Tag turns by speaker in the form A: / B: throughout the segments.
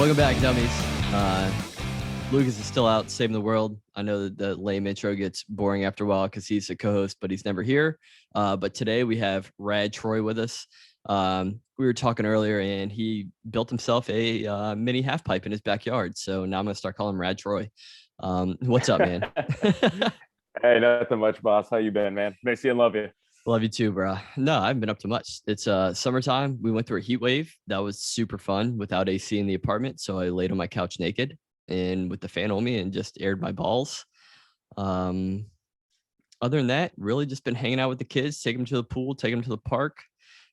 A: Welcome back, dummies. Lucas is still out saving the world. I know that the lame intro gets boring after a while because he's a co-host, but he's never here. But today we have Rad Troy with us. We were talking earlier, and he built himself a mini half pipe in his backyard. So now I'm gonna start calling him Rad Troy. What's up, man?
B: Hey, nothing much, boss. How you been, man? Nice to love you.
A: Love you too, bro. No, I haven't been up to much. It's summertime. We went through a heat wave. That was super fun without AC in the apartment. So I laid on my couch naked and with the fan on me and just aired my balls. Other than that, really just been hanging out with the kids, taking them to the pool, taking them to the park,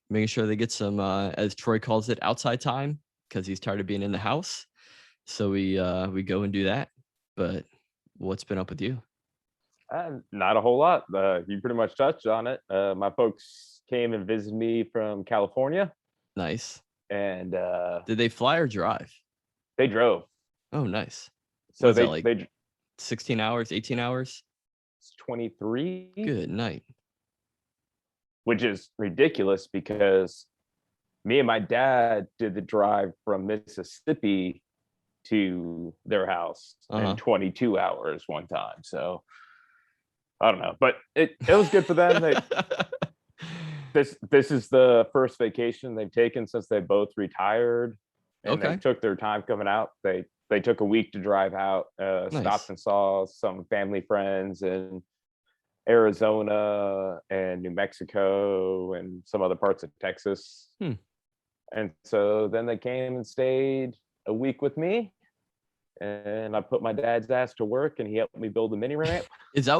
A: making sure they get some, as Troy calls it, outside time because he's tired of being in the house. So we go and do that. But what's been up with you?
B: Not a whole lot. You pretty much touched on it. My folks came and visited me from California.
A: Nice.
B: And
A: did they fly or drive?
B: They drove.
A: Oh, nice.
B: So
A: they 16 hours, 18 hours?
B: It's 23.
A: Good night.
B: Which is ridiculous because me and my dad did the drive from Mississippi to their house in 22 hours one time. So I don't know, but it was good for them. This is the first vacation they've taken since they both retired, and they took their time coming out. They took a week to drive out, nice. Stopped and saw some family friends in Arizona and New Mexico and some other parts of Texas. And so then they came and stayed a week with me. And I put my dad's ass to work, and he helped me build a mini ramp.
A: Is that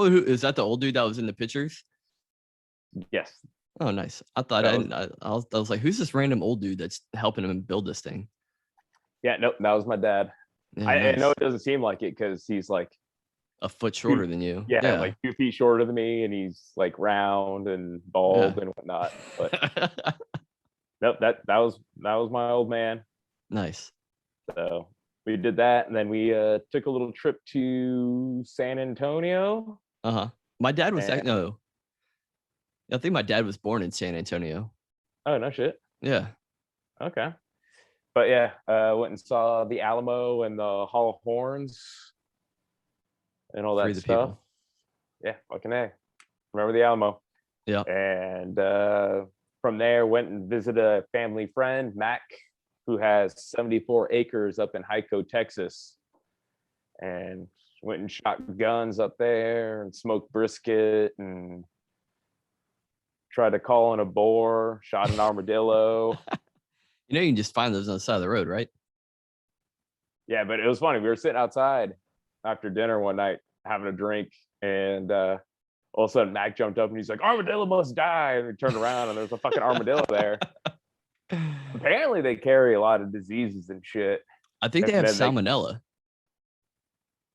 A: the old dude that was in the pictures?
B: Yes.
A: Oh, nice. I thought I was like, who's this random old dude that's helping him build this thing?
B: Yeah, nope, that was my dad. Yeah, nice. I know it doesn't seem like it because he's like
A: a foot shorter than you.
B: Yeah, like 2 feet shorter than me, and he's like round and bald and whatnot. But nope, that was my old man.
A: Nice.
B: So we did that, and then we took a little trip to San Antonio.
A: My dad was no. I think my dad was born in San Antonio.
B: Oh, no shit.
A: Yeah.
B: Okay. But yeah, went and saw the Alamo and the Hall of Horns and all that stuff. People. Yeah, fucking A. Remember the Alamo.
A: Yeah.
B: And from there, went and visited a family friend, Mac, who has 74 acres up in Hico, Texas, and went and shot guns up there and smoked brisket and tried to call in a boar, shot an armadillo.
A: You can just find those on the side of the road, right?
B: Yeah, but it was funny. We were sitting outside after dinner one night having a drink, and all of a sudden Mac jumped up and he's like, "Armadillo must die!" And we turned around and there's a fucking armadillo there. Apparently they carry a lot of diseases and shit.
A: I think they have salmonella.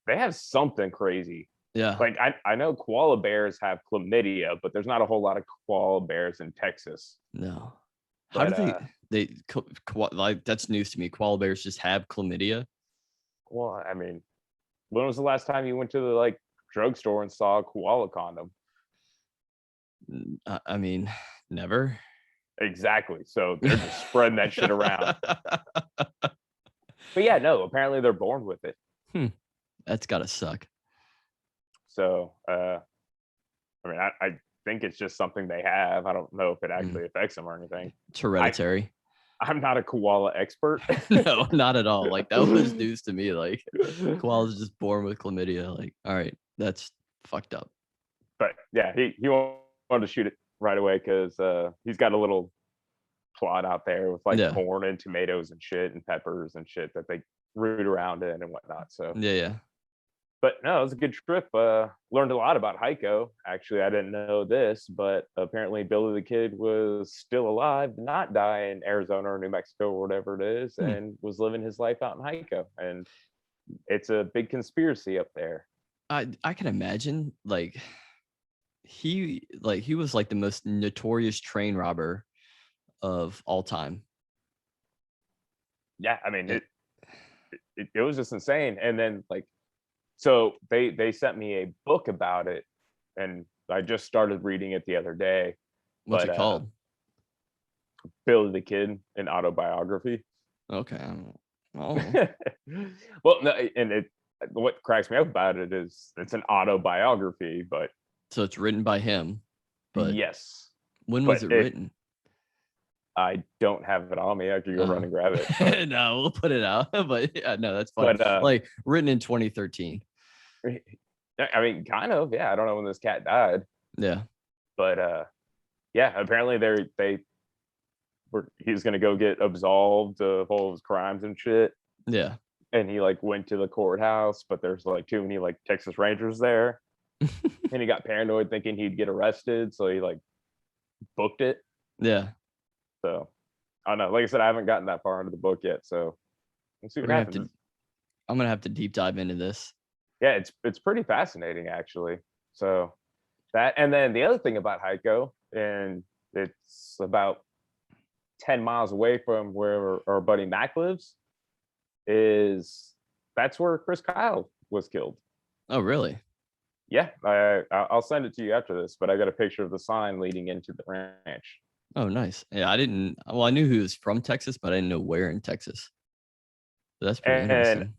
B: They have something crazy.
A: Yeah.
B: Like I know koala bears have chlamydia, but there's not a whole lot of koala bears in Texas.
A: No. How do they like, that's news to me. Koala bears just have chlamydia?
B: Well, I mean, when was the last time you went to the drugstore and saw a koala condom?
A: I mean, never.
B: Exactly. So they're just spreading that shit around. But yeah, no, apparently they're born with it.
A: That's gotta suck.
B: So I mean, I think it's just something they have. I don't know if it actually affects them or anything.
A: It's hereditary.
B: I'm not a koala expert.
A: No, not at all. Like, that was news to me. Like, koalas just born with chlamydia. Like, all right, that's fucked up.
B: But yeah, he wanted to shoot it right away because he's got a little plot out there with corn and tomatoes and shit and peppers and shit that they root around in and whatnot. So
A: yeah.
B: But no, it was a good trip. Learned a lot about Heiko. Actually, I didn't know this, but apparently Billy the Kid was still alive, did not die in Arizona or New Mexico or whatever it is, and was living his life out in Heiko. And it's a big conspiracy up there.
A: I can imagine, he was the most notorious train robber of all time.
B: Yeah, I mean, it was just insane. And then so they sent me a book about it, and I just started reading it the other day.
A: What's it called?
B: Billy the Kid, an autobiography.
A: Okay. Oh,
B: Well, no, and what cracks me up about it is it's an autobiography, but
A: so it's written by him, but
B: yes,
A: when was
B: but
A: it written?
B: I don't have it on me. I could go run and grab it. But,
A: No, we'll put it out. But yeah, no, that's funny.
B: but
A: Like written in 2013.
B: I mean, kind of, yeah. I don't know when this cat died,
A: Yeah.
B: but yeah. Apparently, he's gonna go get absolved of all his crimes and shit.
A: Yeah.
B: And he like went to the courthouse, but there's like too many like Texas Rangers there, and he got paranoid thinking he'd get arrested, so he like booked it.
A: Yeah.
B: So I don't know. Like I said, I haven't gotten that far into the book yet, so let's see what happens.
A: I'm gonna have to deep dive into this.
B: Yeah, it's pretty fascinating actually. So that, and then the other thing about Heiko, and it's about 10 miles away from where our buddy Mac lives, is that's where Chris Kyle was killed.
A: Oh, really?
B: Yeah, I'll send it to you after this, but I got a picture of the sign leading into the ranch.
A: Oh, nice. Yeah, I didn't. Well, I knew he was from Texas, but I didn't know where in Texas. So that's pretty
B: And
A: interesting.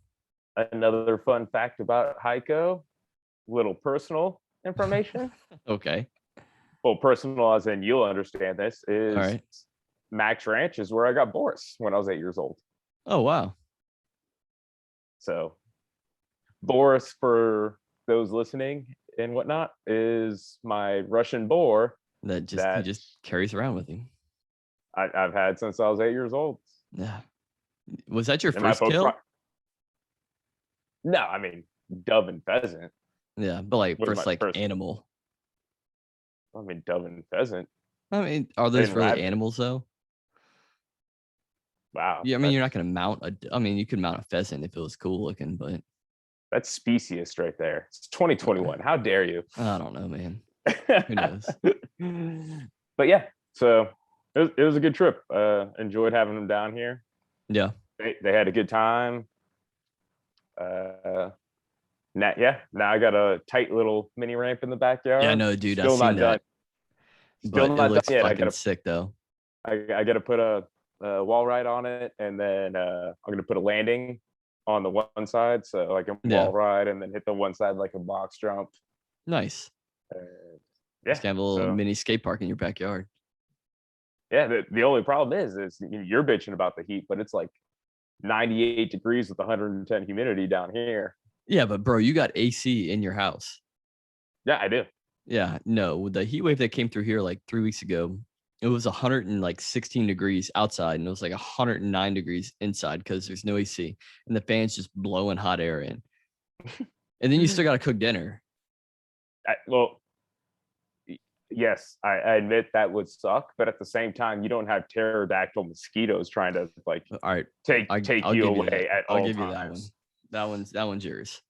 B: another fun fact about Heiko, little personal information.
A: Okay.
B: Well, personal as in you'll understand this, is
A: All right.
B: Max Ranch is where I got Boris when I was 8 years old.
A: Oh, wow.
B: So Boris, for those listening and whatnot, is my Russian boar
A: He just carries around with him.
B: I've had since I was 8 years old.
A: Yeah. Was that your first kill?
B: No, I mean dove and pheasant.
A: Yeah, but like
B: Was
A: first
B: my first.
A: animal.
B: I mean dove and pheasant.
A: I mean, are those
B: And
A: really
B: rabbit.
A: animals though?
B: Wow.
A: Yeah, I mean, you're not gonna mount I mean, you could mount a pheasant if it was cool looking, but
B: That's speciest right there. It's 2021. How dare you?
A: I don't know, man. Who knows?
B: But yeah, so it was a good trip. Enjoyed having them down here.
A: Yeah.
B: They had a good time. Now I got a tight little mini ramp in the backyard.
A: Yeah, no, dude,
B: Still
A: I've seen
B: not done.
A: that.
B: Still
A: But it
B: not
A: looks
B: done yet.
A: fucking sick though.
B: I got to put a wall ride on it, and then I'm gonna put a landing on the one side, so like a wall ride, and then hit the one side like a box jump.
A: Nice.
B: Yeah,
A: Just have a little mini skate park in your backyard.
B: Yeah, the only problem is you're bitching about the heat, but it's like 98 degrees with 110 humidity down here.
A: Yeah, but bro, you got AC in your house.
B: Yeah, I do.
A: Yeah, no, the heat wave that came through here like 3 weeks ago, it was 116 degrees outside, and it was like 109 degrees inside because there's no AC, and the fan's just blowing hot air in. And then you still got to cook dinner.
B: Well, yes, I admit that would suck, but at the same time, you don't have pterodactyl mosquitoes trying to like
A: all right
B: take you away at all times. I'll give you
A: that one. That one's yours.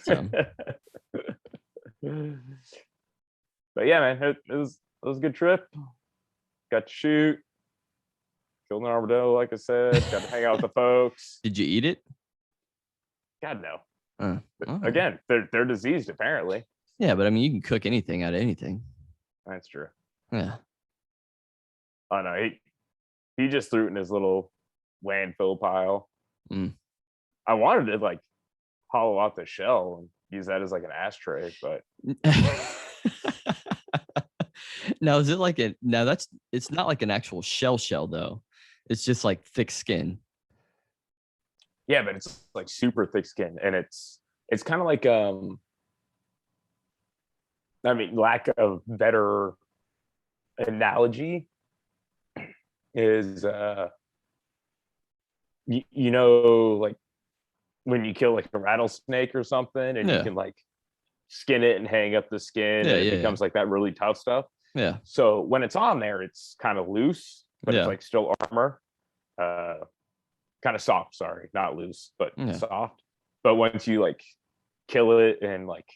A: So.
B: But yeah, man, it was a good trip. Got to shoot, killed an armadillo, like I said. Got to hang out with the folks.
A: Did you eat it?
B: God no.
A: Oh.
B: Again, they're diseased apparently.
A: Yeah, but I mean, you can cook anything out of anything.
B: That's true.
A: Yeah.
B: Oh no, he just threw it in his little landfill pile. I wanted to like hollow out the shell and use that as like an ashtray, but
A: now is it like it's not like an actual shell though. It's just like thick skin.
B: Yeah, but it's like super thick skin, and it's kind of like I mean, lack of better analogy is you know, like when you kill like a rattlesnake or something, and you can like skin it and hang up the skin, and it becomes like that really tough stuff.
A: Yeah.
B: So when it's on there, it's kind of loose, but it's like still armor. Kind of soft, sorry, not loose, but soft. But once you like kill it and like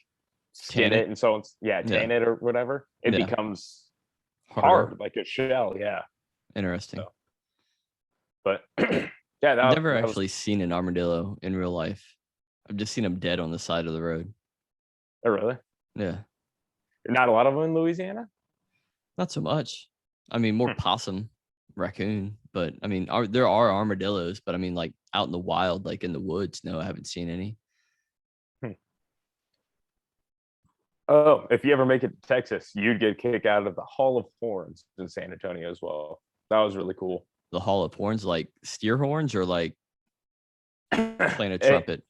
B: skin it and so on, tan it or whatever, it becomes hard like a shell. Yeah.
A: Interesting.
B: So, but yeah,
A: I've never actually seen an armadillo in real life. I've just seen them dead on the side of the road.
B: Oh, really?
A: Yeah.
B: Not a lot of them in Louisiana?
A: Not so much. I mean, more possum, raccoon, but I mean, there are armadillos, but I mean, like out in the wild, like in the woods. No, I haven't seen any.
B: Oh, if you ever make it to Texas, you'd get kicked out of the Hall of Horns in San Antonio as well. That was really cool.
A: The Hall of Horns, like steer horns, or like playing a
B: It,
A: trumpet.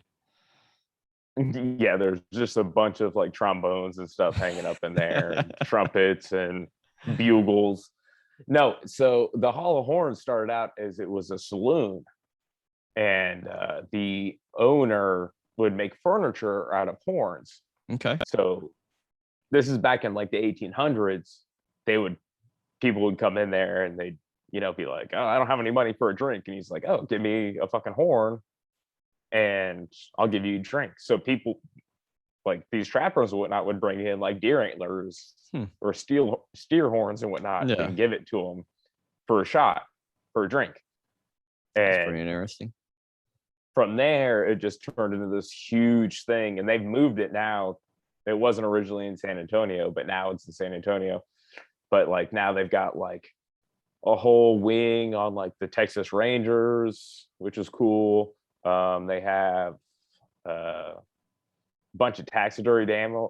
B: yeah, there's just a bunch of like trombones and stuff hanging up in there, and trumpets and bugles. No, so the Hall of Horns started out as it was a saloon, and the owner would make furniture out of horns.
A: Okay.
B: So this is back in like the 1800s. People would come in there and they'd be like, oh, I don't have any money for a drink, and he's like, oh, give me a fucking horn and I'll give you a drink. So people like these trappers and whatnot would bring in like deer antlers or steer horns and whatnot and give it to them for a shot, for a drink.
A: That's pretty
B: And
A: interesting.
B: from there, it just turned into this huge thing, and they've moved it now. It wasn't originally in San Antonio, but now it's in San Antonio. But like now they've got like a whole wing on like the Texas Rangers, which is cool. They have a bunch of taxidermied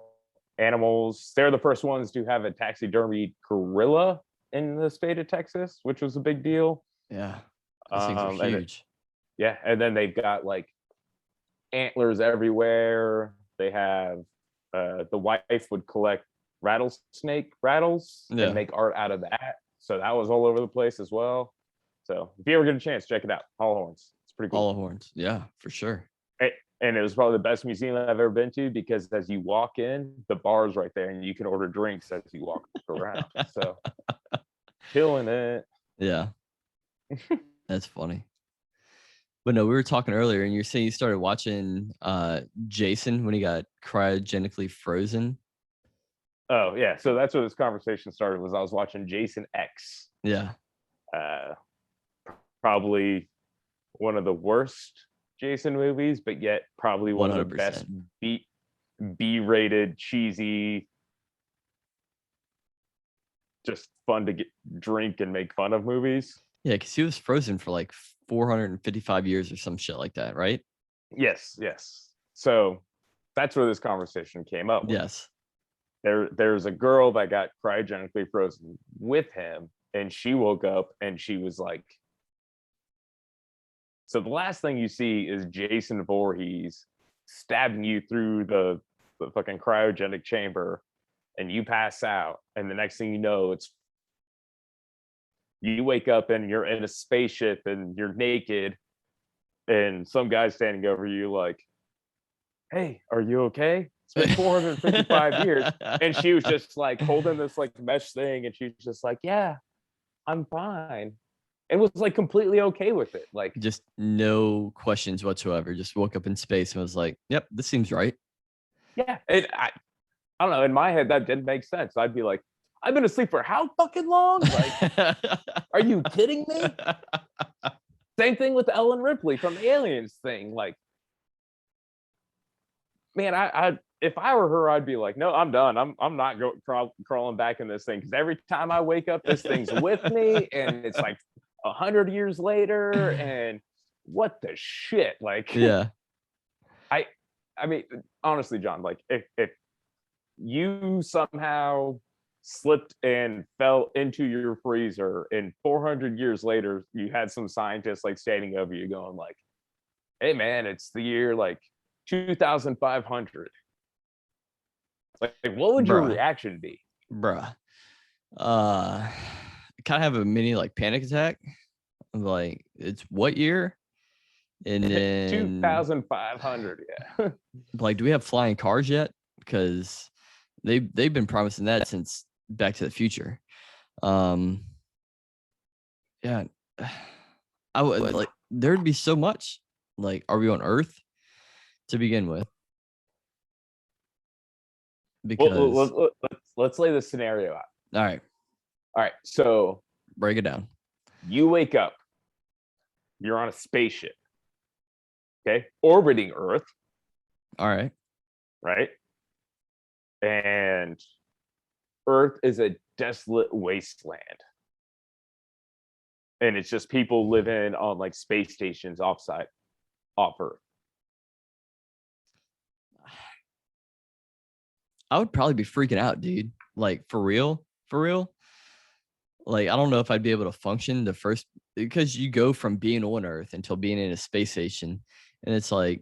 B: animals. They're the first ones to have a taxidermied gorilla in the state of Texas, which was a big deal.
A: Yeah, those things are huge.
B: And then they've got like antlers everywhere. They have the wife would collect rattlesnake rattles and make art out of that. So that was all over the place as well. So if you ever get a chance, check it out. Hall of Horns. It's pretty cool.
A: Hall of Horns. Yeah, for sure.
B: And it was probably the best museum I've ever been to, because as you walk in, the bar's right there and you can order drinks as you walk around. So killing it.
A: Yeah. That's funny. But no, we were talking earlier and you're saying you started watching Jason when he got cryogenically frozen.
B: Oh yeah. So that's where this conversation started, was I was watching Jason X.
A: Yeah.
B: Probably one of the worst Jason movies, but yet probably one 100%. Of the best B-rated, cheesy, just fun to drink and make fun of movies.
A: Yeah, because he was frozen for like 455 years or some shit like that, right?
B: Yes. So that's where this conversation came up with.
A: Yes.
B: There's a girl that got cryogenically frozen with him, and she woke up and she was like, so the last thing you see is Jason Voorhees stabbing you through the fucking cryogenic chamber, and you pass out, and the next thing you know, you wake up and you're in a spaceship and you're naked, and some guy's standing over you like, hey, are you okay? It's been 455 years. And she was just like holding this like mesh thing, and she's just like, yeah, I'm fine. And was like completely okay with it. Like
A: just no questions whatsoever. Just woke up in space and was like, yep, this seems right.
B: Yeah. And I don't know, in my head that didn't make sense. I'd be like, I've been asleep for how fucking long? Like, are you kidding me? Same thing with Ellen Ripley from the Aliens thing. Like, man, I if I were her, I'd be like, no, I'm done. I'm not crawling back in this thing, because every time I wake up, this thing's with me, and it's like 100 years later, and what the shit? Like,
A: yeah.
B: I mean, honestly, John, like if you somehow slipped and fell into your freezer, and 400 years later you had some scientists like standing over you going like, hey man, it's the year like 2500, like what would your reaction be?
A: Kind of have a mini like panic attack. Like, it's what year? And then
B: 2500. Yeah.
A: Like, do we have flying cars yet? Because they've been promising that since Back to the Future. Yeah, I would like, there'd be so much. Like, are we on Earth to begin with? Because
B: let's lay the scenario out.
A: All
B: right. So
A: break it down.
B: You wake up. You're on a spaceship. Okay, orbiting Earth.
A: All right.
B: Right. And Earth is a desolate wasteland. and it's just people living on like space stations off Earth.
A: I would probably be freaking out, dude. Like for real, for real. Like I don't know if I'd be able to function the first, because you go from being on Earth until being in a space station, and it's like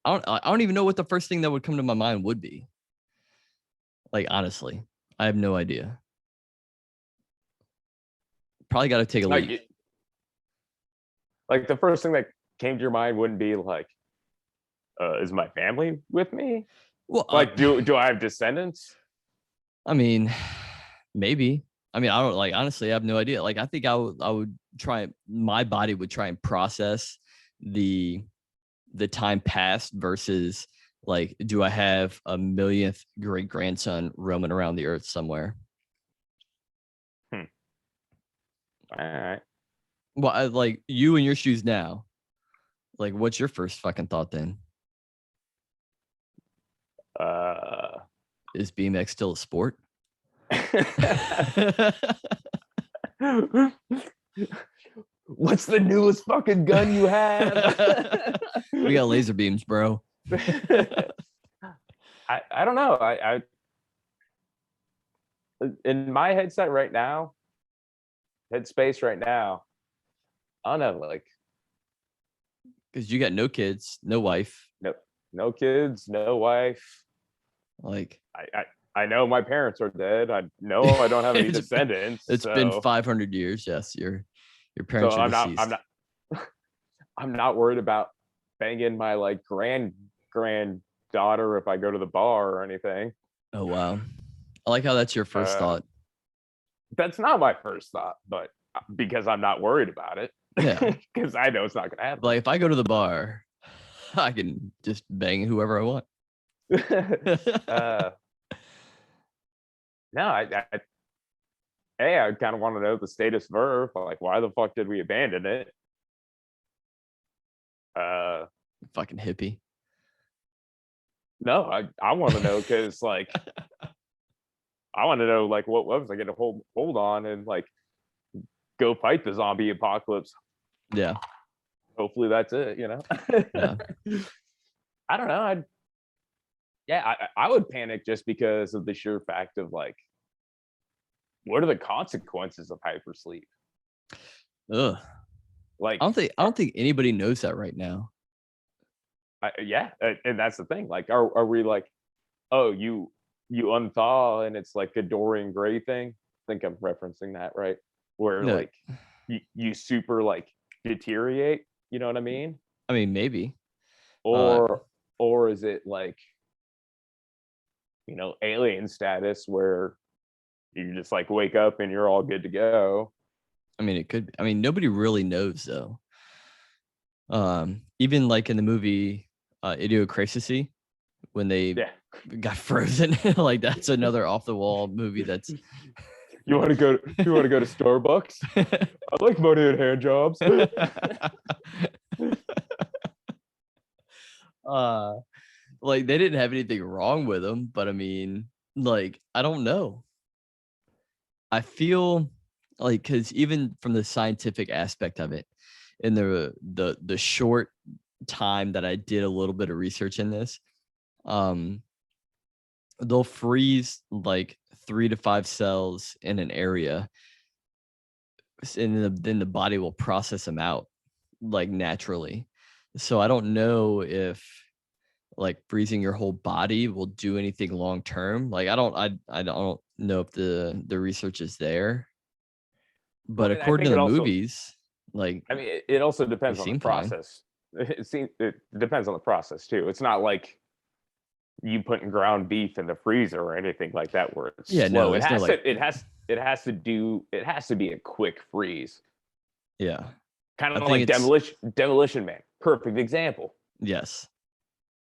A: I don't even know what the first thing that would come to my mind would be. Like honestly, I have no idea. Probably got to take a leak.
B: Like the first thing that came to your mind wouldn't be like, is my family with me?
A: Well,
B: like, do I have descendants?
A: I mean, maybe. I mean, I don't like, honestly, I have no idea. Like, I think I would try, my body would try and process the time past versus like, do I have a millionth great grandson roaming around the earth somewhere?
B: All right.
A: Well, like you in your shoes now, like, what's your first fucking thought then? Is BMX still a sport?
B: What's the newest fucking gun you have?
A: We got laser beams, bro.
B: I don't know. I in my headspace right now, I don't know, like,
A: because you got no kids, no wife.
B: No kids, no wife.
A: Like
B: I know my parents are dead. I know I don't have any descendants.
A: It's been 500 years. Yes, your parents are deceased.
B: I'm not worried about banging my like granddaughter if I go to the bar or anything.
A: Oh wow, I like how that's your first thought.
B: That's not my first thought, but because I'm not worried about it.
A: Yeah,
B: because I know it's not gonna happen.
A: Like if I go to the bar, I can just bang whoever I want.
B: No, I kind of want to know the status of Earth. Like, why the fuck did we abandon it?
A: Fucking hippie.
B: No, I want to know because like I want to know like what was I gonna hold on and like go fight the zombie apocalypse.
A: Yeah.
B: Hopefully that's it, you know. Yeah. I don't know. I would panic just because of the sheer fact of like, what are the consequences of hypersleep?
A: Ugh. Like I don't think anybody knows that right now.
B: Yeah, and that's the thing. Like, are we like, oh, you unthaw and it's like a Dorian Gray thing? I think I'm referencing that, right? Where like you super like deteriorate. You know what I mean?
A: I mean, maybe.
B: Or is it like, you know, alien status where you just like wake up and you're all good to go?
A: I mean, it could. I mean, nobody really knows though. Even like in the movie Idiocracy, when they got frozen, like that's another off the wall movie. That's
B: you want to go to Starbucks? I like money and hand jobs.
A: Like they didn't have anything wrong with them, but I mean, like I don't know. I feel like because even from the scientific aspect of it, in the short time that I did a little bit of research in this, they'll freeze like 3 to 5 cells in an area, and then the body will process them out like naturally. So I don't know if like freezing your whole body will do anything long term. Like I don't know if the research is there. But according to the movies, like
B: I mean, it also depends on the process. It depends on the process too. It's not like you putting ground beef in the freezer or anything like that where it's slow. No, it has to be a quick freeze.
A: Yeah.
B: Kind of like Demolition Man. Perfect example.
A: Yes.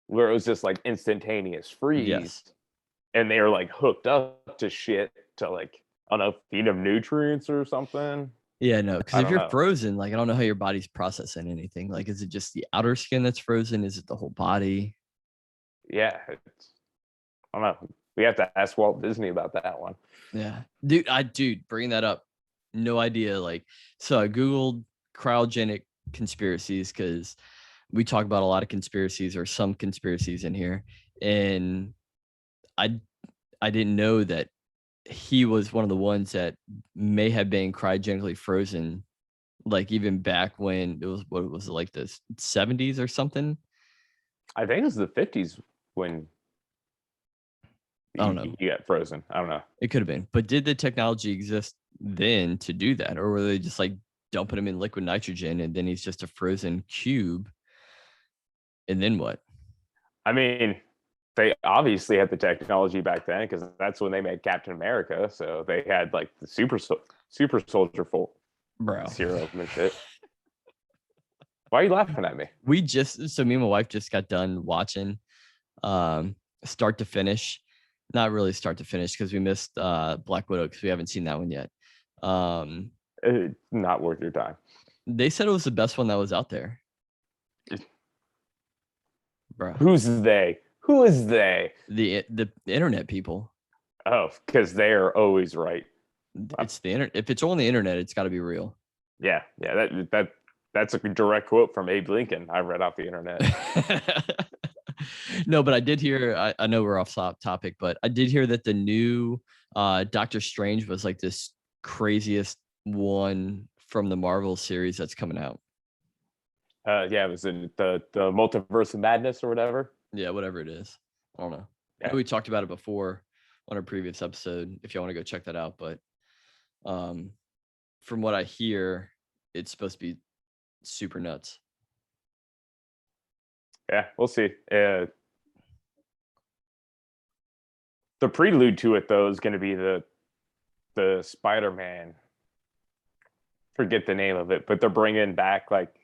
B: Where it was just like instantaneous freeze. Yes. And they were like hooked up to shit to like, I don't know, feed them nutrients or something.
A: Yeah, no, because if you're frozen, like I don't know how your body's processing anything. Like, is it just the outer skin that's frozen? Is it the whole body?
B: Yeah, I don't know. We have to ask Walt Disney about that one.
A: Yeah, dude, bringing that up. No idea. Like, so I Googled cryogenic conspiracies because we talk about a lot of conspiracies or some conspiracies in here. And I I didn't know that he was one of the ones that may have been cryogenically frozen, like even back when it was what was it, like the 70s or something.
B: I think it was the 50s when
A: I don't know.
B: he got frozen. I don't know.
A: It could have been, but did the technology exist then to do that, or were they just like dumping him in liquid nitrogen and then he's just a frozen cube? And then what?
B: I mean, they obviously had the technology back then because that's when they made Captain America. So they had like the super soldier full
A: Bro.
B: serum and shit. Why are you laughing at me?
A: We just so me and my wife just got done watching start to finish. Not really start to finish because we missed Black Widow because we haven't seen that one yet.
B: Not worth your time.
A: They said it was the best one that was out there. Bro.
B: Who's they? Who is they?
A: The internet people.
B: Oh, because they are always right.
A: It's the internet. If it's on the internet, it's got to be real.
B: Yeah. That's a direct quote from Abe Lincoln. I read off the internet.
A: No, but I did hear. I know we're off topic, but I did hear that the new Doctor Strange was like this craziest one from the Marvel series that's coming out.
B: Yeah, it was in the Multiverse of Madness or whatever.
A: Yeah, whatever it is. I don't know.
B: Yeah.
A: I know we talked about it before on a previous episode. If you want to go check that out, but from what I hear, it's supposed to be super nuts.
B: Yeah, we'll see. The prelude to it though is going to be the Spider-Man. Forget the name of it, but they're bringing back like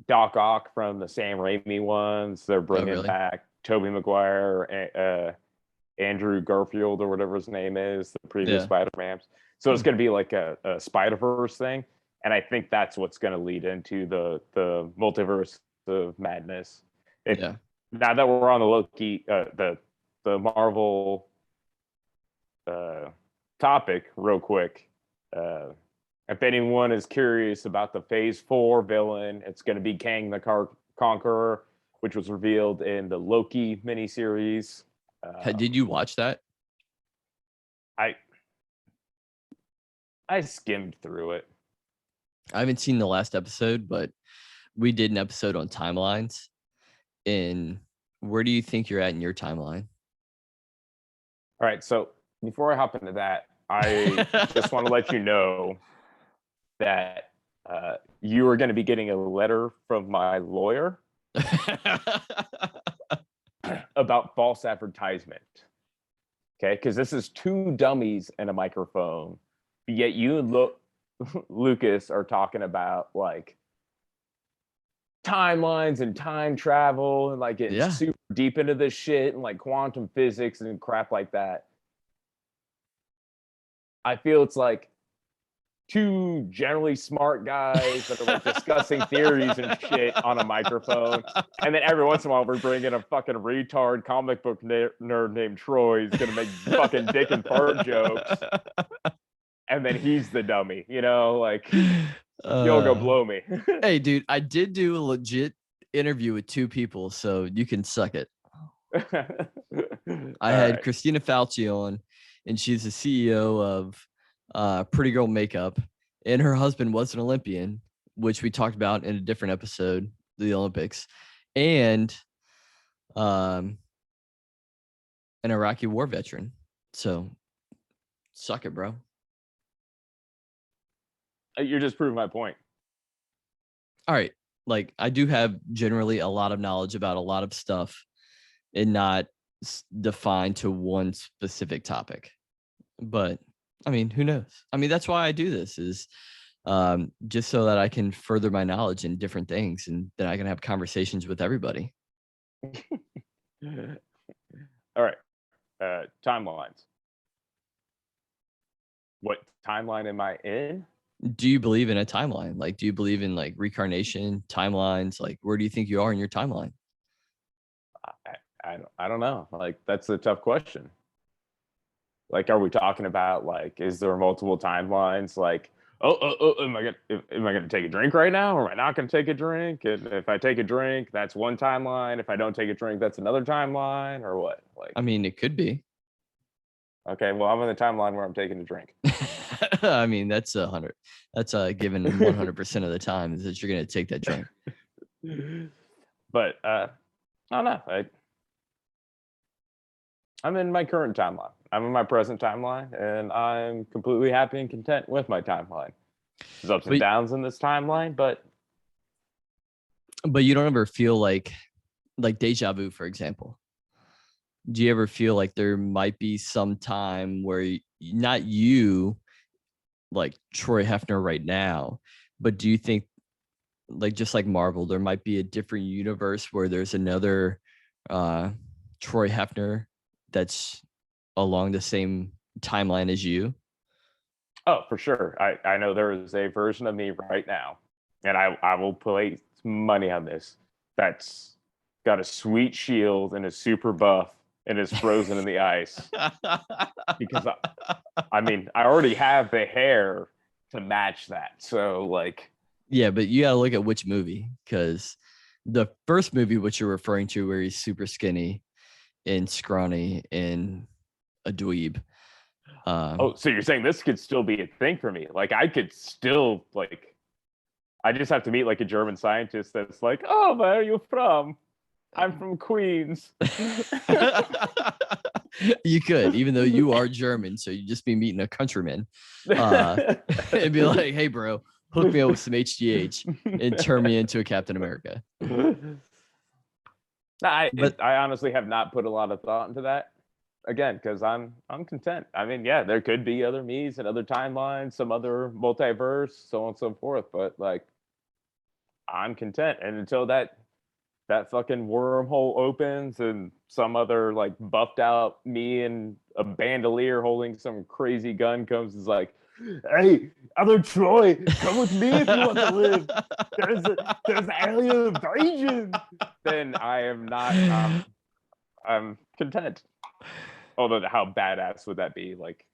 B: Doc Ock from the Sam Raimi ones. They're bringing back Tobey Maguire, Andrew Garfield or whatever his name is, the previous Spider-Mans. So it's going to be like a Spider-Verse thing, and I think that's what's going to lead into the Multiverse of Madness. Now that we're on the Loki, the Marvel topic, real quick. If anyone is curious about the Phase 4 villain, it's going to be Kang the Conqueror, which was revealed in the Loki miniseries.
A: Did you watch that?
B: I skimmed through it.
A: I haven't seen the last episode, but we did an episode on timelines. And where do you think you're at in your timeline?
B: All right. So before I hop into that, I just want to let you know that you are going to be getting a letter from my lawyer about false advertisement. Okay, because this is two dummies and a microphone, yet you and Lucas are talking about like timelines and time travel and like getting super deep into this shit and like quantum physics and crap like that. I feel it's like two generally smart guys that are like discussing theories and shit on a microphone, and then every once in a while we bring in a fucking retard comic book nerd named Troy who's gonna make fucking dick and fart jokes, and then he's the dummy, you know, like you'll go blow me.
A: Hey dude, I did do a legit interview with two people, so you can suck it. I had Christina Fauci on, and she's the CEO of Pretty Girl Makeup, and her husband was an Olympian, which we talked about in a different episode, the Olympics, and an Iraqi war veteran. So suck it, bro.
B: You're just proving my point.
A: All right. Like, I do have generally a lot of knowledge about a lot of stuff and not defined to one specific topic. But I mean, who knows? I mean, that's why I do this, is just so that I can further my knowledge in different things, and then I can have conversations with everybody.
B: All right. Timelines. What timeline am I in?
A: Do you believe in a timeline? Like, do you believe in like reincarnation, timelines? Like, where do you think you are in your timeline?
B: I don't know. Like, that's a tough question. Like, are we talking about like, is there multiple timelines? Like, am I gonna take a drink right now, or am I not gonna take a drink? And if I take a drink, that's one timeline. If I don't take a drink, that's another timeline, or what? Like,
A: I mean, it could be.
B: okay, well, I'm in the timeline where I'm taking a drink.
A: I mean, that's 100. That's a given 100% of the time is that you're gonna take that drink.
B: But I don't know. I'm in my current timeline. I'm in my present timeline, and I'm completely happy and content with my timeline. There's ups and
A: But
B: downs in this timeline, but
A: you don't ever feel like deja vu, for example. Do you ever feel like there might be some time where not you, like Troy Hefner right now, but do you think, like just like Marvel, there might be a different universe where there's another Troy Hefner that's along the same timeline as you?
B: oh, for sure. I know there is a version of me right now, and I will place money on this. That's got a sweet shield and is super buff and is frozen in the ice. Because I mean, I already have the hair to match that. So like,
A: Yeah, but you gotta look at which movie, because the first movie, which you're referring to, where he's super skinny and scrawny and a dweeb.
B: oh, so you're saying this could still be a thing for me? Like, I could still like, I just have to meet like a German scientist that's like, oh, where are you from? I'm from Queens.
A: You could, even though you are German, so you just be meeting a countryman, and be like, "Hey, bro, hook me up with some HGH and turn me into a Captain America."
B: I
A: But
B: honestly have not put a lot of thought into that. Again, because I'm content. I mean, yeah, there could be other me's and other timelines, some other multiverse, so on and so forth. But like, I'm content, and until that fucking wormhole opens and some other like buffed out me and a bandolier holding some crazy gun comes, is like, hey, other Troy, come with me if you want to live. There's alien invasion. Then I am not. I'm content. Although, how badass would that be? Like,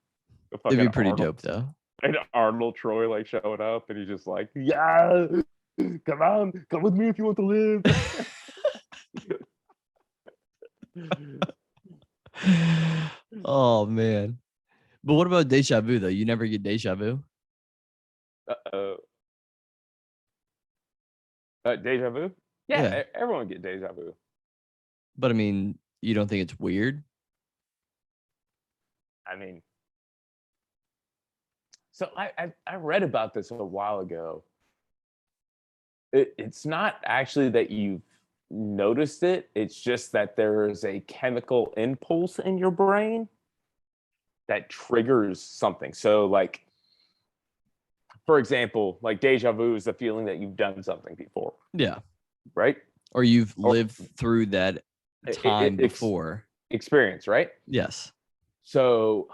B: a
A: it'd
B: fucking
A: be pretty
B: Arnold,
A: dope, though.
B: and Arnold Troy like showing up, and he's just like, yeah, come on, come with me if you want to live.
A: Oh man! But what about deja vu though? You never get deja vu?
B: Uh-oh. Deja vu?
A: Yeah,
B: Yeah, everyone get deja vu.
A: but I mean, you don't think it's weird?
B: I mean, so I read about this a while ago. It's not actually that you've noticed it. It's just that there is a chemical impulse in your brain that triggers something. So, like, for example, like deja vu is the feeling that you've done something before,
A: Yeah,
B: right?
A: or you've
B: Or
A: lived through that time before.
B: experience, right?
A: Yes.
B: So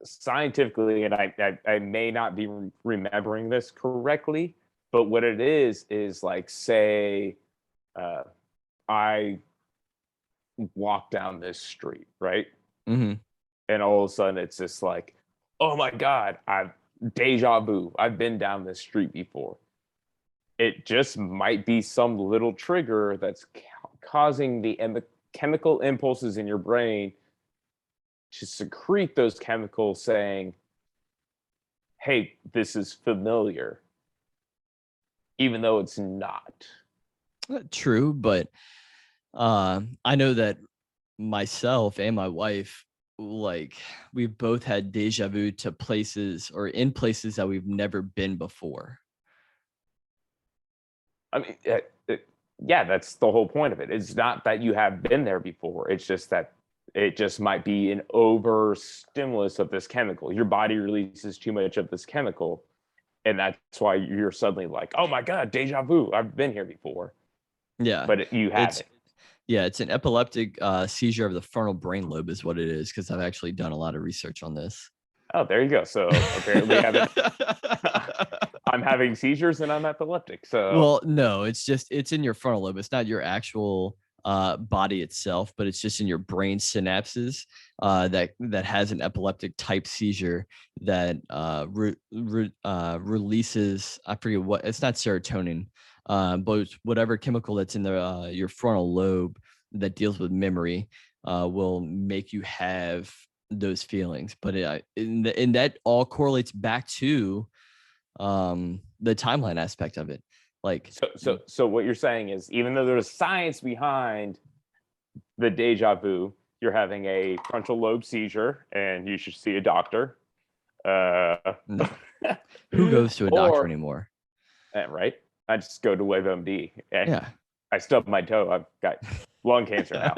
B: scientifically, and I may not be remembering this correctly, but what it is like, say, I walk down this street, right?
A: Mm-hmm.
B: And all of a sudden it's just like, oh my God, I've deja vu. I've been down this street before. It just might be some little trigger that's causing the chemical impulses in your brain to secrete those chemicals saying, hey, this is familiar, even though it's not.
A: True, but I know that myself and my wife, like, we've both had deja vu to places or in places that we've never been before.
B: I mean, yeah, that's the whole point of it. It's not that you have been there before. It's just that it just might be an over stimulus of this chemical. Your body releases too much of this chemical. And that's why you're suddenly like, oh my God, deja vu. I've been here before.
A: Yeah.
B: But you haven't.
A: It's an epileptic seizure of the frontal brain lobe is what it is, because I've actually done a lot of research on this.
B: Oh, there you go. So apparently I'm having seizures and I'm epileptic. So
A: well, no, it's in your frontal lobe. It's not your actual body itself, but it's just in your brain synapses that has an epileptic type seizure that releases, I forget what, it's not serotonin, but it's whatever chemical that's in the your frontal lobe that deals with memory will make you have those feelings. But and that all correlates back to the timeline aspect of it. Like,
B: so what you're saying is, even though there's science behind the deja vu, you're having a frontal lobe seizure and you should see a doctor.
A: No. Who goes to a doctor anymore?
B: Right? I just go to WebMD.
A: Yeah.
B: I stubbed my toe. I've got lung cancer now.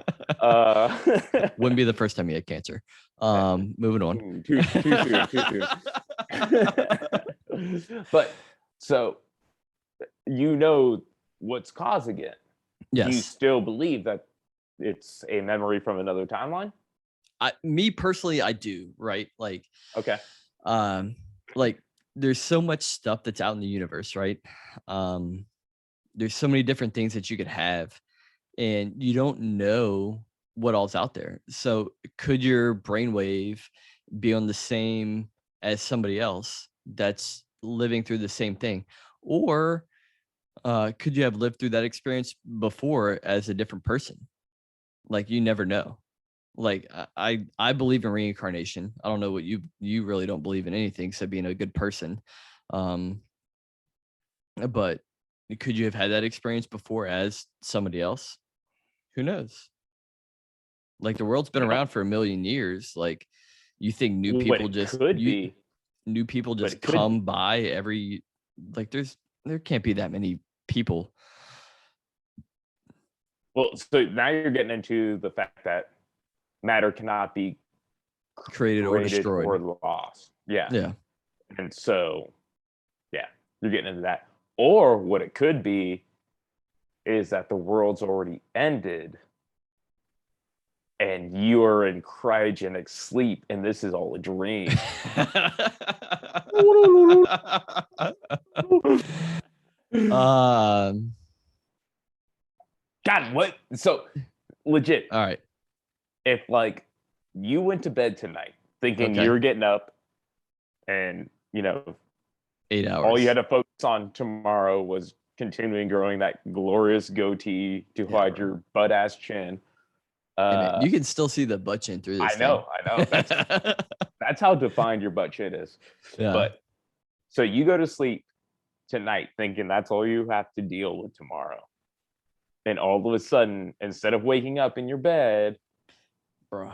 A: Wouldn't be the first time you had cancer. Moving on.
B: Too soon. But so you know what's causing it.
A: Yes.
B: Do you still believe that it's a memory from another timeline?
A: Me personally, I do, right? Like,
B: okay.
A: Like there's so much stuff that's out in the universe, right? There's so many different things that you could have, and you don't know what all's out there. So could your brainwave be on the same as somebody else that's living through the same thing? Or could you have lived through that experience before as a different person? Like, you never know. Like, I believe in reincarnation. I don't know what you really don't believe in anything except being a good person. But could you have had that experience before as somebody else? Who knows? Like, the world's been around for 1 million years. Like, you think new people new people just come by every, like, there can't be that many people.
B: Well, so now you're getting into the fact that matter cannot be
A: created or destroyed
B: or lost.
A: Yeah.
B: And so, yeah, you're getting into that. Or what it could be is that the world's already ended and you're in cryogenic sleep and this is all a dream. God, what? So legit.
A: All right.
B: If like you went to bed tonight thinking you're getting up and
A: 8 hours,
B: all you had to focus on tomorrow was continuing growing that glorious goatee to hide your butt ass chin.
A: Hey man, you can still see the butt chin through this.
B: I know. That's how defined your butt chin is.
A: Yeah.
B: But so you go to sleep tonight thinking that's all you have to deal with tomorrow. And all of a sudden, instead of waking up in your bed,
A: bro,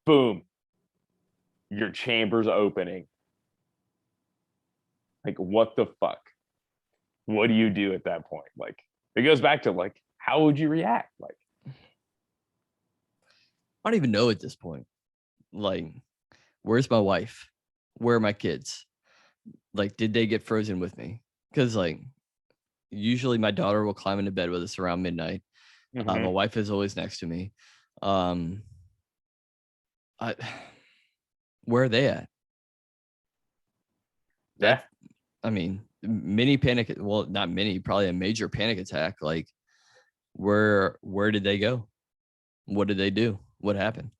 B: boom, your chamber's opening. Like, what the fuck? What do you do at that point? Like, it goes back to like, how would you react? Like,
A: I don't even know at this point. Like, where's my wife? Where are my kids? Like, did they get frozen with me? Because like, usually my daughter will climb into bed with us around midnight. My wife is always next to me. Where are they at?
B: Yeah.
A: I mean, mini panic. Well, not mini, probably a major panic attack. Like, where did they go? What did they do? What happened?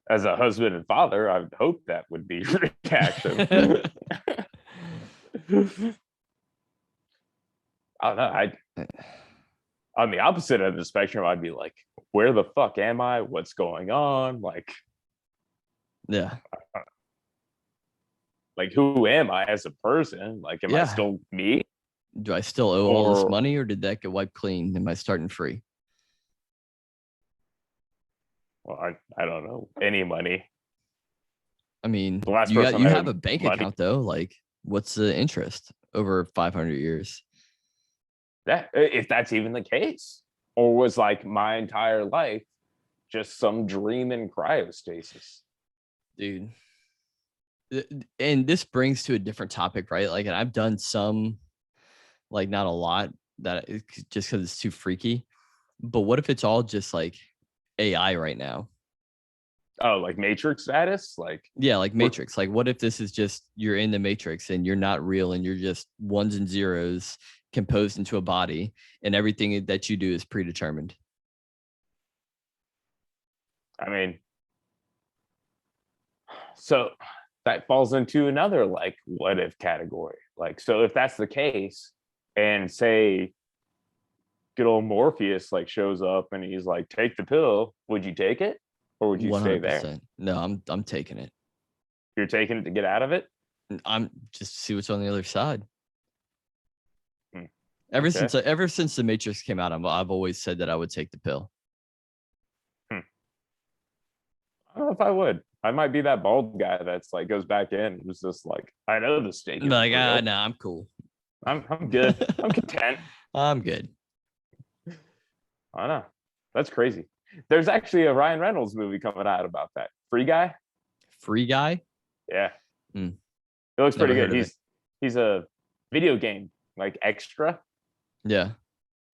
B: As a husband and father, I would hope that would be your reaction. I don't know. On the opposite end of the spectrum, I'd be like, where the fuck am I? What's going on? Like,
A: yeah.
B: Like, who am I as a person? Like, am I still me?
A: Do I still owe all this money, or did that get wiped clean? Am I starting free?
B: Well, I don't know. Any money.
A: I mean, you have a bank account though. Like, what's the interest over 500 years?
B: That, if that's even the case, or was like my entire life just some dream in cryostasis?
A: Dude. And this brings to a different topic, right? Like, and I've done some, like, not a lot, that just because it's too freaky. But what if it's all just like AI right now?
B: Oh, like Matrix status? Like,
A: Yeah, like Matrix. Like, what if this is just you're in the Matrix and you're not real and you're just ones and zeros composed into a body, and everything that you do is predetermined?
B: I mean, so that falls into another like what if category. Like, so if that's the case, and say good old Morpheus like shows up and he's like, take the pill, would you take it? Or would you stay there?
A: 100%. No, I'm taking it.
B: You're taking it to get out of it?
A: I'm just see what's on the other side.
B: Hmm.
A: Ever since the Matrix came out, I've always said that I would take the pill.
B: I don't know if I would. I might be that bald guy that's like goes back in. It was just like, I know the stake is
A: Like,
B: real.
A: no, I'm cool.
B: I'm good. I'm content.
A: I'm good.
B: I know. That's crazy. There's actually a Ryan Reynolds movie coming out about that. Free Guy?
A: Free Guy?
B: Yeah.
A: Mm.
B: It looks
A: Never
B: pretty
A: heard
B: good.
A: of it.
B: He's a video game like extra
A: Yeah.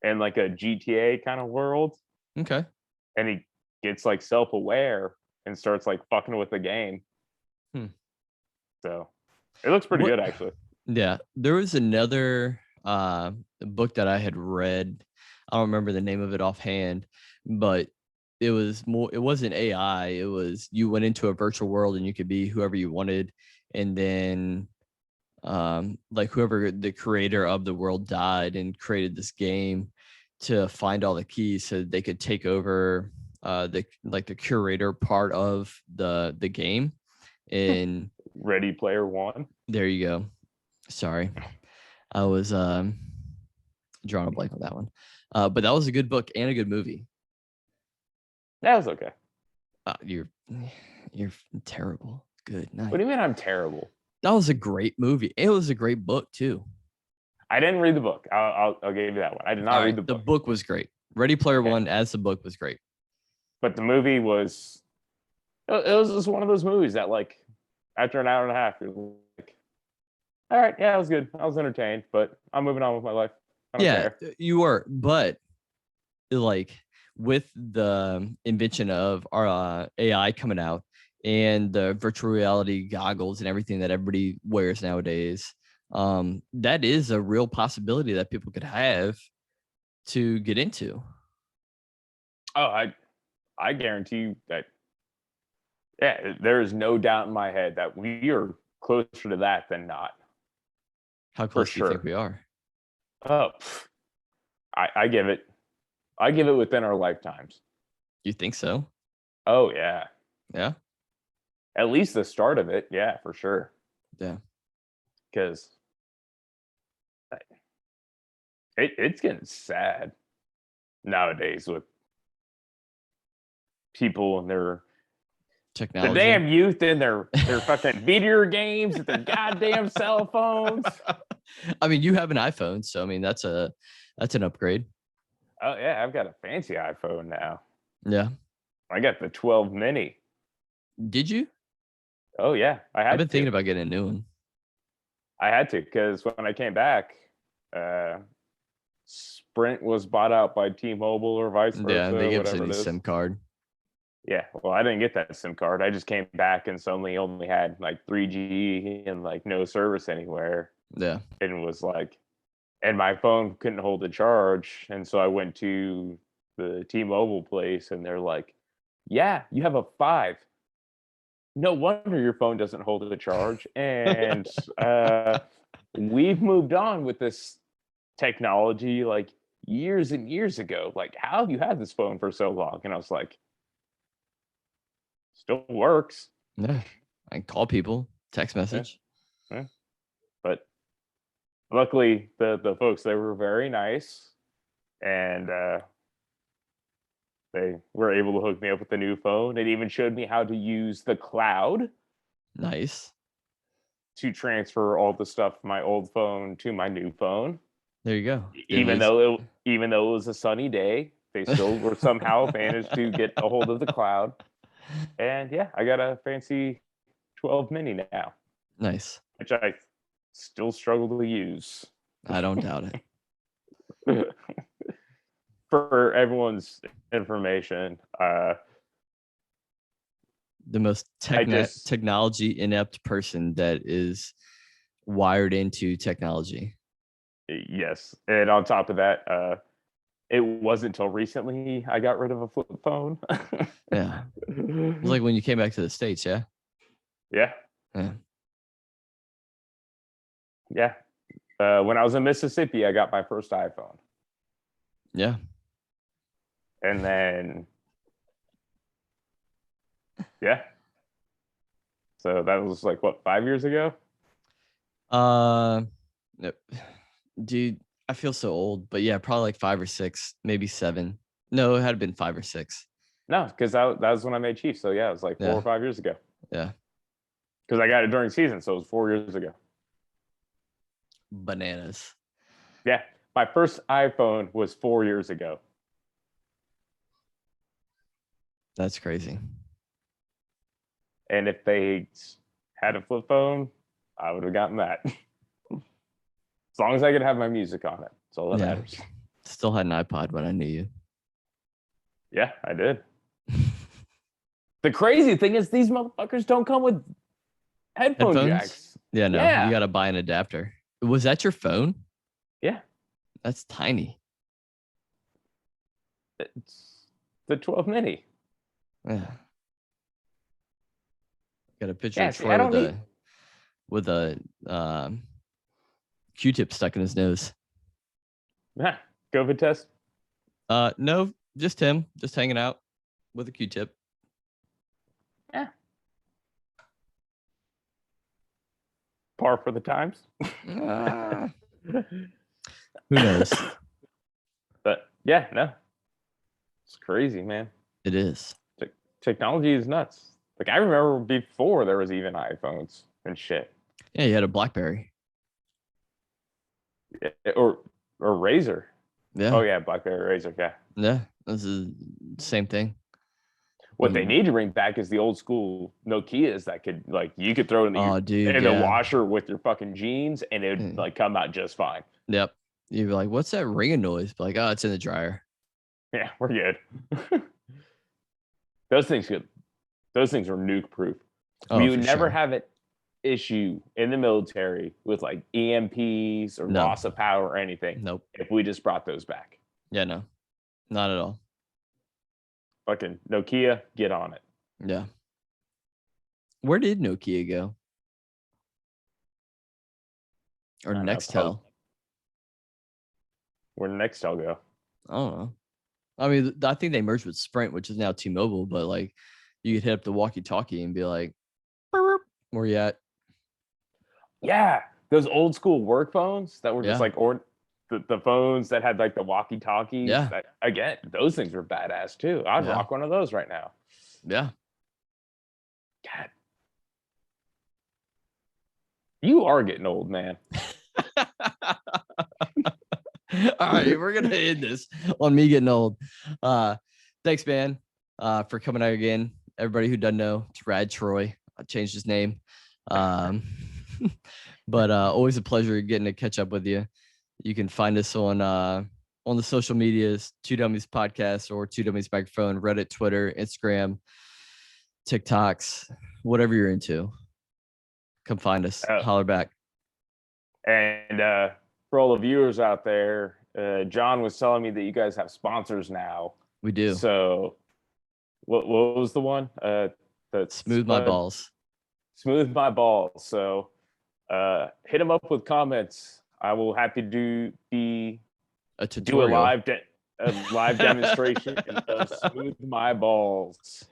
B: in like a GTA kind of world.
A: Okay.
B: And he gets like self-aware and starts like fucking with the game. So it looks pretty good actually.
A: Yeah. There was another book that I had read. I don't remember the name of it offhand, but it wasn't AI. It was you went into a virtual world and you could be whoever you wanted. And then like whoever the creator of the world died and created this game to find all the keys so they could take over the curator part of the game. And
B: Ready Player One.
A: there you go. Sorry. I was drawing a blank on that one. But that was a good book and a good movie.
B: That was okay.
A: You're terrible. Good night.
B: What do you mean I'm terrible?
A: That was a great movie. It was a great book too.
B: I didn't read the book. I'll give you that one. I did not read the book.
A: The book was great. Ready Player One as the book was great.
B: But the movie was, it was just one of those movies that like after an hour and a half, you're like, all right, yeah, it was good. I was entertained, but I'm moving on with my life. I don't care.
A: You were, but like with the invention of our AI coming out and the virtual reality goggles and everything that everybody wears nowadays, that is a real possibility that people could have to get into.
B: Oh, I guarantee you that, yeah, there is no doubt in my head that we are closer to that than not.
A: How close do you think we are?
B: Oh, I give it within our lifetimes.
A: You think so?
B: Oh yeah.
A: Yeah.
B: At least the start of it, yeah, for sure.
A: Yeah.
B: Because it's getting sad nowadays with people and their
A: technology.
B: The damn youth in their fucking video games with their goddamn cell phones.
A: I mean, you have an iPhone, so I mean that's an upgrade.
B: Oh yeah, I've got a fancy iPhone now.
A: Yeah.
B: I got the 12 mini.
A: Did you?
B: Oh yeah,
A: I've been thinking about getting a new one.
B: I had to because when I came back, Sprint was bought out by T-Mobile or vice versa.
A: Yeah, they give us a new SIM card.
B: Yeah, well, I didn't get that SIM card. I just came back and suddenly only had like 3G and like no service anywhere.
A: Yeah.
B: And was like, and my phone couldn't hold a charge. And so I went to the T-Mobile place and they're like, yeah, you have a 5. No wonder your phone doesn't hold a charge. And we've moved on with this technology like years and years ago. Like, how have you had this phone for so long? And I was like, still works.
A: Yeah. I can call people, text message.
B: Yeah. But luckily the folks, they were very nice and they were able to hook me up with a new phone. It even showed me how to use the cloud.
A: Nice.
B: To transfer all the stuff from my old phone to my new phone.
A: There you go.
B: Even though it was a sunny day, they still were somehow managed to get a hold of the cloud. And yeah, I got a fancy 12 mini now.
A: Nice.
B: Which I still struggle to use.
A: I don't doubt it.
B: For everyone's information,
A: The most technology inept person that is wired into technology.
B: Yes. And on top of that, it wasn't until recently I got rid of a flip phone.
A: Yeah. It was like when you came back to the States, yeah?
B: Yeah.
A: Yeah.
B: Yeah. When I was in Mississippi, I got my first iPhone.
A: Yeah.
B: And then, yeah. So that was like, what, 5 years ago?
A: Nope. Dude, I feel so old, but yeah, probably like 5 or 6, maybe 7. No, it had been 5 or 6.
B: No, because that was when I made Chiefs. So yeah, it was like 4 or 5 years ago.
A: Yeah.
B: Because I got it during season, so it was 4 years ago.
A: Bananas.
B: Yeah. My first iPhone was 4 years ago.
A: That's crazy.
B: And if they had a flip phone, I would have gotten that. As long as I could have my music on it. That's all that matters.
A: Still had an iPod when I knew you.
B: Yeah, I did. The crazy thing is these motherfuckers don't come with headphones? Jacks.
A: Yeah, no. Yeah. You got to buy an adapter. Was that your phone?
B: Yeah.
A: That's tiny.
B: It's the 12 mini.
A: Yeah. Got a picture of Troy with a Q-tip stuck in his nose.
B: Yeah. COVID test?
A: No, just him, just hanging out with a Q-tip.
B: Yeah. Par for the times.
A: Who knows?
B: But yeah, no. It's crazy, man.
A: It is.
B: Technology is nuts. Like I remember before there was even iPhones and shit.
A: Yeah, you had a BlackBerry.
B: Yeah, or Razor.
A: Yeah.
B: Oh yeah, BlackBerry Razor. Yeah.
A: Yeah, that's the same thing.
B: What they need to bring back is the old school Nokias that could like you could throw in the washer with your fucking jeans and it would like come out just fine.
A: Yep. You'd be like, what's that ringing noise? But like, oh, it's in the dryer.
B: Yeah, we're good. Those things are nuke proof. You would never have an issue in the military with like EMPs or loss of power or anything.
A: Nope.
B: If we just brought those back.
A: Yeah, no. Not at all.
B: Fucking Nokia, get on it.
A: Yeah. Where did Nokia go? Or Nextel?
B: Where did Nextel go?
A: I don't know. I mean, I think they merged with Sprint, which is now T-Mobile, but like you could hit up the walkie-talkie and be like, where you at?
B: Yeah. Those old school work phones that were just like, or the phones that had like the walkie-talkies.
A: Yeah.
B: Again, those things were badass too. I'd rock one of those right now.
A: Yeah.
B: God. You are getting old, man.
A: All right, we're gonna end this on me getting old. Thanks, man, for coming out again. Everybody who doesn't know, it's Rad Troy. I changed his name. But always a pleasure getting to catch up with you. You can find us on the social medias, Two Dummies Podcast or Two Dummies Microphone, Reddit, Twitter, Instagram, TikToks, whatever you're into. Come find us. Holler back.
B: And for all the viewers out there, John was telling me that you guys have sponsors now.
A: We do.
B: So what was the one?
A: Smooth My Balls.
B: Smooth My Balls. So hit them up with comments. I will happy to do a live demonstration of Smooth My Balls.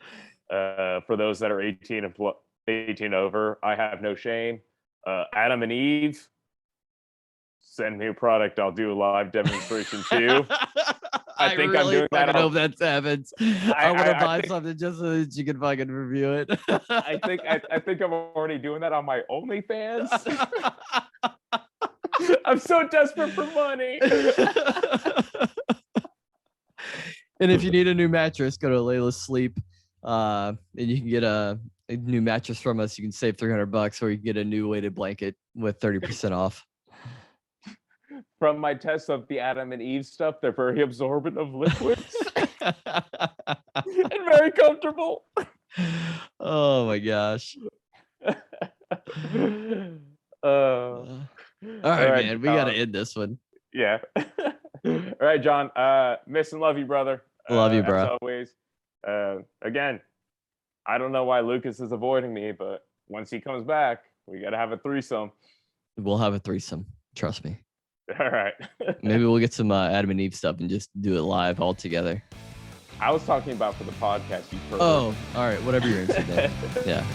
B: For those that are 18 over, I have no shame. Adam and Eve, send me a product. I'll do a live demonstration too. I think really I'm doing that.
A: I hope that happens. I want to buy something just so that you can fucking review it.
B: I think I'm already doing that on my OnlyFans. I'm so desperate for money.
A: And if you need a new mattress, go to Layla Sleep, and you can get a new mattress from us. You can save $300, or you can get a new weighted blanket with 30% off.
B: From my tests of the Adam and Eve stuff, they're very absorbent of liquids and very comfortable.
A: Oh my gosh.
B: All
A: All right,
B: right,
A: man. We got to end this one.
B: yeah. All right, John. Miss and love you, brother.
A: Love you,
B: As
A: bro.
B: always. Again, I don't know why Lucas is avoiding me, but once he comes back, we got to have a threesome.
A: We'll have a threesome. Trust me.
B: All right.
A: Maybe we'll get some Adam and Eve stuff and just do it live all together.
B: I was talking about for the podcast. You pervert.
A: Oh, all right. Whatever you're into, man. Yeah.